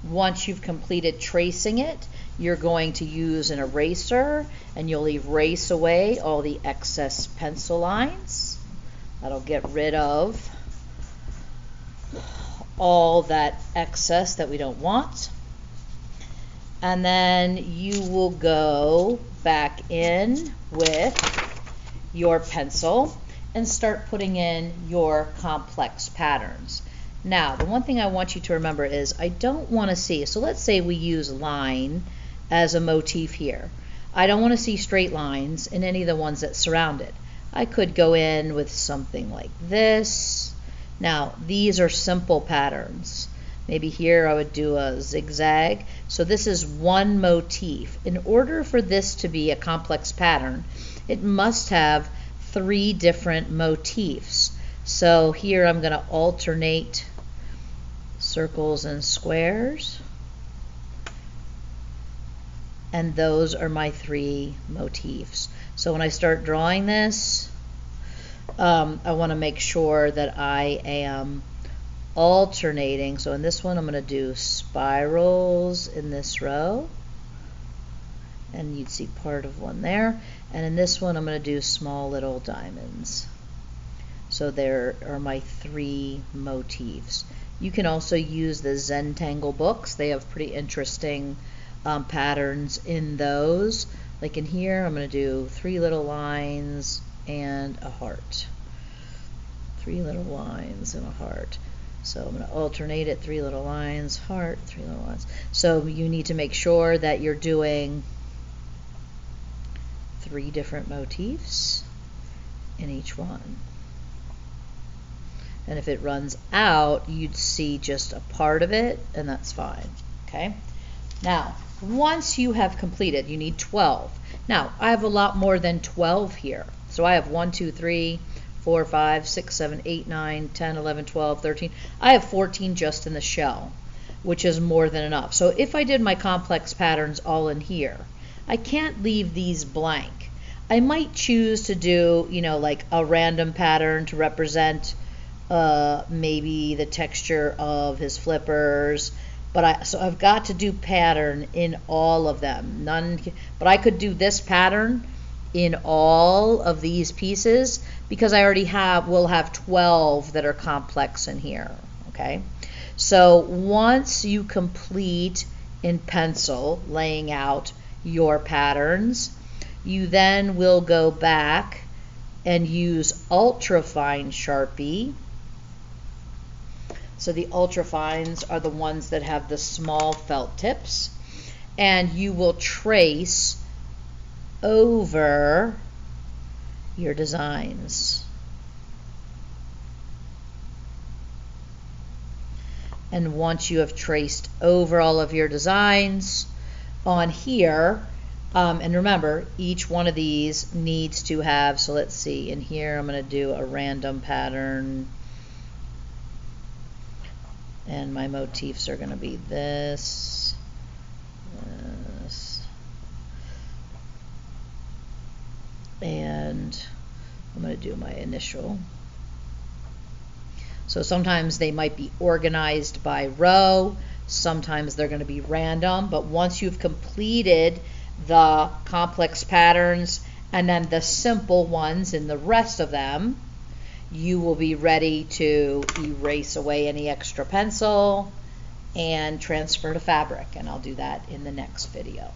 Once you've completed tracing it, you're going to use an eraser and you'll erase away all the excess pencil lines. That'll get rid of all that excess that we don't want. And then you will go back in with your pencil and start putting in your complex patterns. Now, the one thing I want you to remember is I don't want to see, so let's say we use line as a motif here. I don't want to see straight lines in any of the ones that surround it. I could go in with something like this. Now, these are simple patterns. Maybe here I would do a zigzag. So this is one motif. In order for this to be a complex pattern, it must have 3 different motifs. So here I'm going to alternate circles and squares. And those are my 3 motifs. So when I start drawing this, I want to make sure that I am alternating. So in this one I'm going to do spirals in this row, and you'd see part of one there, and in this one I'm going to do small little diamonds. So there are my 3 motifs. You can also use the Zentangle books. They have pretty interesting patterns in those. Like in here I'm going to do 3 little lines and a heart. 3 little lines and a heart. So I'm going to alternate it, 3 little lines, heart, 3 little lines. So you need to make sure that you're doing 3 different motifs in each one. And if it runs out, you'd see just a part of it, and that's fine. Okay? Now, once you have completed, you need 12. Now, I have a lot more than 12 here. So I have 1, 2, 3, 4, 5, 6, 7, 8, 9, 10, 11, 12, 13. I have 14 just in the shell, which is more than enough. So if I did my complex patterns all in here, I can't leave these blank. I might choose to do, you know, like a random pattern to represent maybe the texture of his flippers, but so I've got to do pattern in all of them. But I could do this pattern in all of these pieces because I already will have 12 that are complex in here. Okay, so once you complete in pencil laying out your patterns, you then will go back and use ultrafine Sharpie. So the ultrafines are the ones that have the small felt tips, and you will trace over your designs. And once you have traced over all of your designs on here, and remember, each one of these needs to have, so let's see, in here I'm going to do a random pattern, and my motifs are going to be this, and I'm going to do my initial. So sometimes they might be organized by row, sometimes they're going to be random, but once you've completed the complex patterns and then the simple ones in the rest of them, you will be ready to erase away any extra pencil and transfer to fabric, and I'll do that in the next video.